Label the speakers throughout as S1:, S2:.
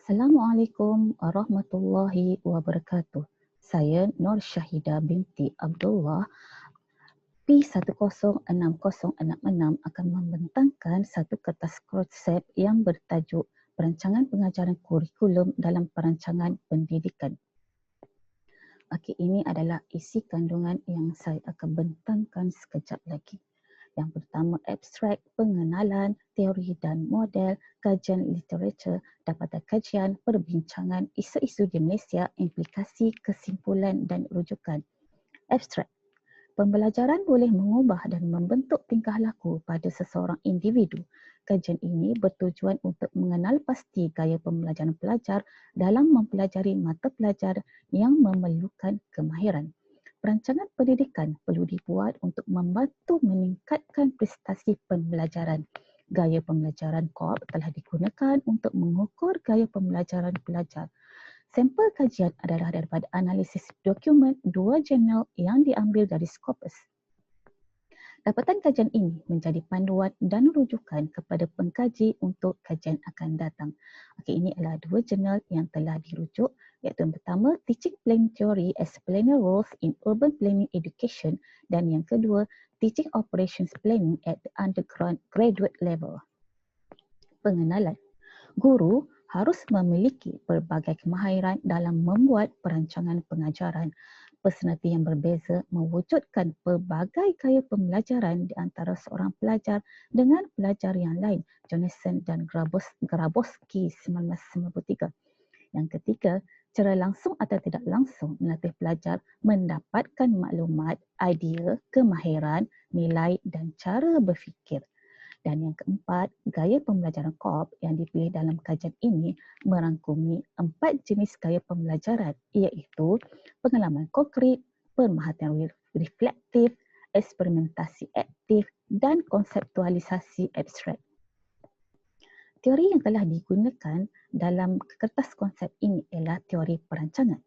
S1: Assalamualaikum warahmatullahi wabarakatuh. Saya Nur Syahidah binti Abdullah. P106066 akan membentangkan satu kertas konsep yang bertajuk Perancangan Pengajaran Kurikulum dalam Perancangan Pendidikan. Okey, ini adalah isi kandungan yang saya akan bentangkan sekejap lagi. Yang pertama, abstrak, pengenalan, teori dan model, kajian literatur, dapatan kajian, perbincangan, isu-isu di Malaysia, implikasi, kesimpulan dan rujukan. Abstrak. Pembelajaran boleh mengubah dan membentuk tingkah laku pada seseorang individu. Kajian ini bertujuan untuk mengenal pasti gaya pembelajaran pelajar dalam mempelajari mata pelajar yang memerlukan kemahiran. Perancangan pendidikan perlu dibuat untuk membantu meningkatkan prestasi pembelajaran. Gaya pembelajaran COP telah digunakan untuk mengukur gaya pembelajaran pelajar. Sampel kajian adalah daripada analisis dokumen dua jurnal yang diambil dari Scopus. Dapatan kajian ini menjadi panduan dan rujukan kepada pengkaji untuk kajian akan datang. Okey, ini adalah dua jurnal yang telah dirujuk, iaitu yang pertama Teaching Planning Theory as Planner Roles in Urban Planning Education dan yang kedua Teaching Operations Planning at the Undergraduate Level. Pengenalan. Guru harus memiliki pelbagai kemahiran dalam membuat perancangan pengajaran. Personaliti yang berbeza mewujudkan pelbagai gaya pembelajaran di antara seorang pelajar dengan pelajar yang lain. Jonathan dan Grabowski 1993. Yang ketiga, cara langsung atau tidak langsung melatih pelajar mendapatkan maklumat, idea, kemahiran, nilai dan cara berfikir. Dan yang keempat, gaya pembelajaran COP yang dipilih dalam kajian ini merangkumi 4 jenis gaya pembelajaran, iaitu pengalaman konkret, pemerhatian reflektif, eksperimentasi aktif dan konseptualisasi abstrak. Teori yang telah digunakan dalam kertas konsep ini ialah teori perancangan.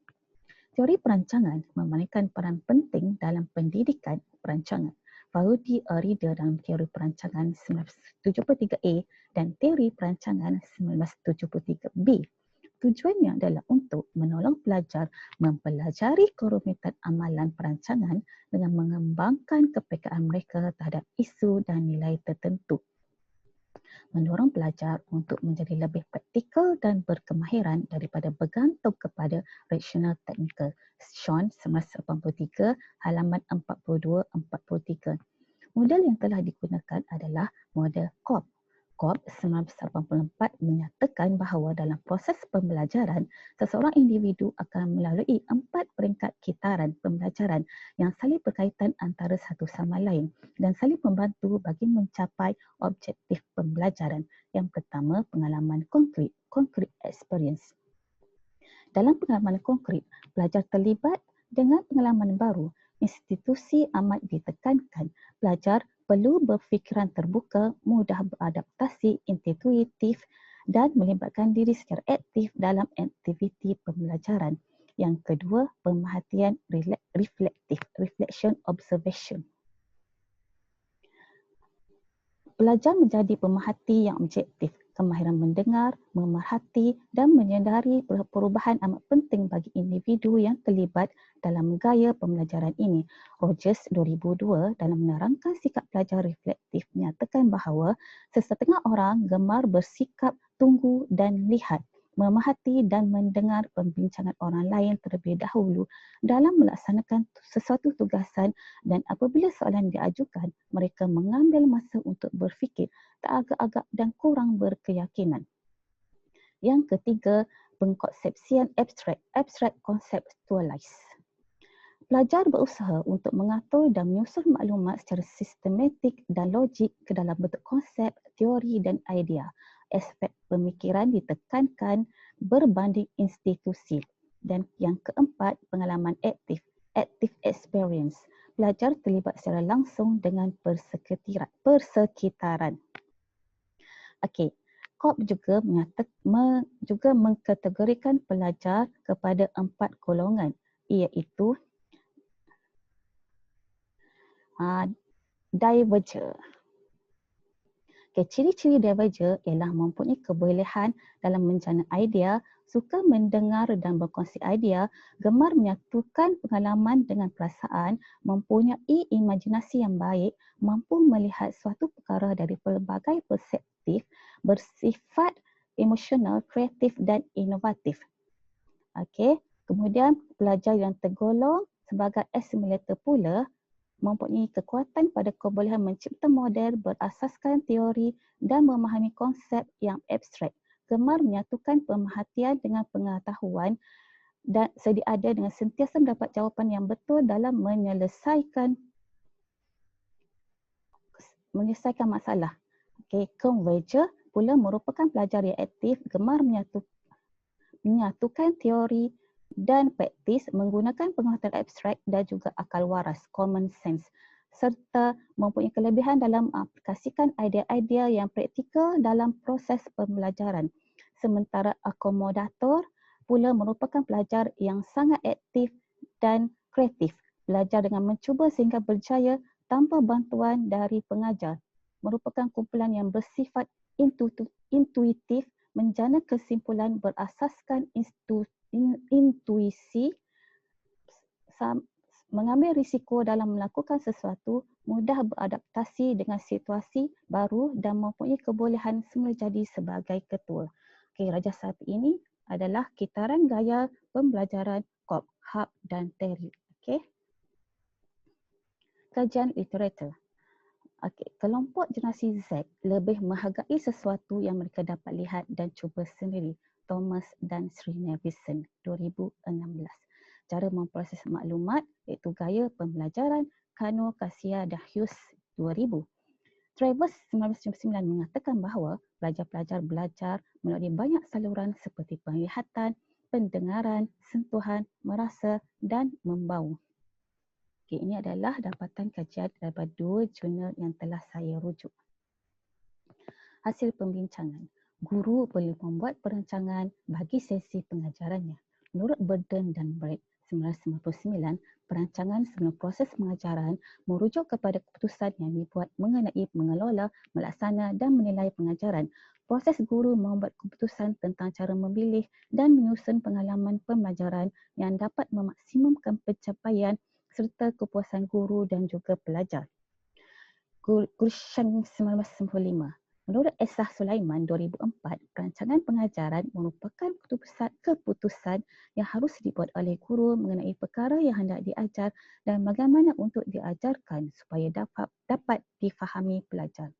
S1: Teori perancangan memainkan peran penting dalam pendidikan perancangan. Parodi a reader dalam teori perancangan 1973A dan teori perancangan 1973B. Tujuannya adalah untuk menolong pelajar mempelajari kerumitan amalan perancangan dengan mengembangkan kepekaan mereka terhadap isu dan nilai tertentu. Mendorong pelajar untuk menjadi lebih praktikal dan berkemahiran daripada bergantung kepada rasional teknikal. Sean 1983, halaman 42-43. Model yang telah digunakan adalah model COP. COP 1984 menyatakan bahawa dalam proses pembelajaran, seseorang individu akan melalui 4 peringkat kitaran pembelajaran yang saling berkaitan antara satu sama lain dan saling membantu bagi mencapai objektif pembelajaran. Yang pertama, pengalaman konkret, concrete experience. Dalam pengalaman konkret, pelajar terlibat dengan pengalaman baru. Institusi amat ditekankan. Pelajar perlu berfikiran terbuka, mudah beradaptasi, intuitif dan melibatkan diri secara aktif dalam aktiviti pembelajaran. Yang kedua, pemerhatian reflektif, reflection observation. Pelajar menjadi pemerhati yang objektif. Kemahiran mendengar, memerhati dan menyedari perubahan amat penting bagi individu yang terlibat dalam gaya pembelajaran ini. Rogers 2002 dalam menerangkan sikap pelajar reflektif menyatakan bahawa sesetengah orang gemar bersikap tunggu dan lihat, memerhati dan mendengar pembincangan orang lain terlebih dahulu dalam melaksanakan sesuatu tugasan, dan apabila soalan diajukan, mereka mengambil masa untuk berfikir, tak agak-agak dan kurang berkeyakinan. Yang ketiga, pengkonsepsian abstrak, abstrak conceptualize. Pelajar berusaha untuk mengatur dan menyusun maklumat secara sistematik dan logik ke dalam bentuk konsep, teori dan idea. Aspek pemikiran ditekankan berbanding institusi. Dan yang keempat, pengalaman aktif, active experience. Pelajar terlibat secara langsung dengan persekitaran. Okey, COP juga mengkategorikan pelajar kepada 4 golongan, iaitu diverger. Okay, ciri-ciri Diverger ialah mempunyai kebolehan dalam menjana idea, suka mendengar dan berkongsi idea, gemar menyatukan pengalaman dengan perasaan, mempunyai imajinasi yang baik, mampu melihat suatu perkara dari pelbagai perspektif, bersifat emosional, kreatif dan inovatif. Okey, kemudian pelajar yang tergolong sebagai assimilator pula mempunyai kekuatan pada kebolehan mencipta model berasaskan teori dan memahami konsep yang abstrak, gemar menyatukan pemerhatian dengan pengetahuan dan sedia ada dengan sentiasa mendapat jawapan yang betul dalam menyelesaikan masalah. Okey, Converger pula merupakan pelajar yang aktif, gemar menyatukan teori dan praktis menggunakan pengetahuan abstrak dan juga akal waras, common sense, serta mempunyai kelebihan dalam aplikasikan idea-idea yang praktikal dalam proses pembelajaran. Sementara akomodator pula merupakan pelajar yang sangat aktif dan kreatif, belajar dengan mencuba sehingga berjaya tanpa bantuan dari pengajar. Merupakan kumpulan yang bersifat intuitif, menjana kesimpulan berasaskan intuisi, mengambil risiko dalam melakukan sesuatu, mudah beradaptasi dengan situasi baru dan mempunyai kebolehan semula jadi sebagai ketua. Okey, Raja satu ini adalah kitaran gaya pembelajaran Cobb, Hub dan Terry. Okey. Kajian literatur. Okey, kelompok generasi Z lebih menghargai sesuatu yang mereka dapat lihat dan cuba sendiri. Thomas dan Sri Nevison, 2016. Cara memproses maklumat iaitu gaya pembelajaran Kano, Kasia dan Hughes, 2000. Travers 1999 mengatakan bahawa pelajar-pelajar belajar melalui banyak saluran seperti penglihatan, pendengaran, sentuhan, merasa dan membau. Okay, ini adalah dapatan kajian daripada 2 jurnal yang telah saya rujuk. Hasil pembincangan. Guru perlu membuat perancangan bagi sesi pengajarannya. Menurut Burden dan Bright 1999, perancangan sebelum proses pengajaran merujuk kepada keputusan yang dibuat mengenai mengelola, melaksana dan menilai pengajaran. Proses guru membuat keputusan tentang cara memilih dan menyusun pengalaman pembelajaran yang dapat memaksimumkan pencapaian serta kepuasan guru dan juga pelajar. Gurshan 1995. Menurut Esah Sulaiman 2004, perancangan pengajaran merupakan keputusan yang harus dibuat oleh guru mengenai perkara yang hendak diajar dan bagaimana untuk diajarkan supaya dapat difahami pelajar.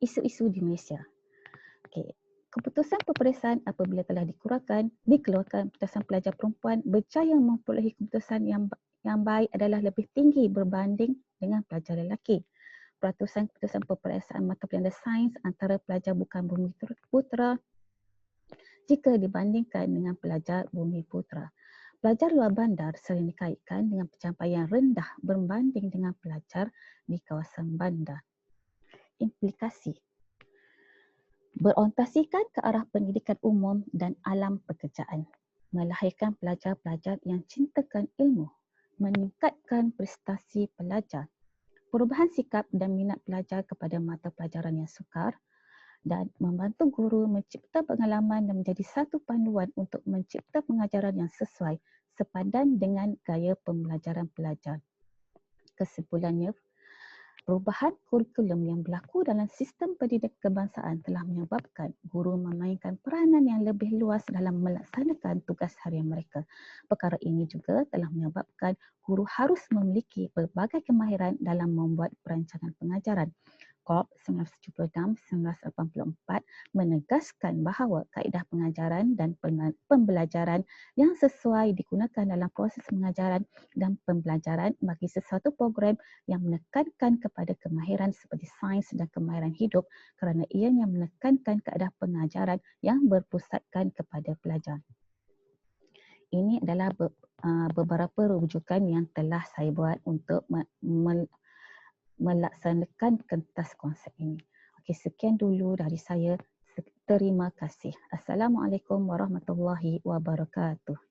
S1: Isu-isu di Malaysia. Okay. Keputusan peperiksaan apabila telah dikeluarkan keputusan pelajar perempuan berjaya memperolehi keputusan yang baik adalah lebih tinggi berbanding dengan pelajar lelaki. Keputusan peperiksaan mata pelajaran sains antara pelajar bukan bumi putera jika dibandingkan dengan pelajar bumi putera. Pelajar luar bandar sering dikaitkan dengan pencapaian rendah berbanding dengan pelajar di kawasan bandar. Implikasi. Berorientasikan ke arah pendidikan umum dan alam pekerjaan. Melahirkan pelajar-pelajar yang cintakan ilmu. Meningkatkan prestasi pelajar. Perubahan sikap dan minat pelajar kepada mata pelajaran yang sukar dan membantu guru mencipta pengalaman dan menjadi satu panduan untuk mencipta pengajaran yang sesuai sepadan dengan gaya pembelajaran pelajar. Kesimpulannya, perubahan kurikulum yang berlaku dalam sistem pendidikan kebangsaan telah menyebabkan guru memainkan peranan yang lebih luas dalam melaksanakan tugas harian mereka. Perkara ini juga telah menyebabkan guru harus memiliki pelbagai kemahiran dalam membuat perancangan pengajaran. Cobb 1976-1984 menegaskan bahawa kaedah pengajaran dan pembelajaran yang sesuai digunakan dalam proses pengajaran dan pembelajaran bagi sesuatu program yang menekankan kepada kemahiran seperti sains dan kemahiran hidup kerana ianya menekankan kaedah pengajaran yang berpusatkan kepada pelajar. Ini adalah beberapa rujukan yang telah saya buat untuk melaksanakan kentas konsep ini. Okey, sekian dulu dari saya. Terima kasih. Assalamualaikum warahmatullahi wabarakatuh.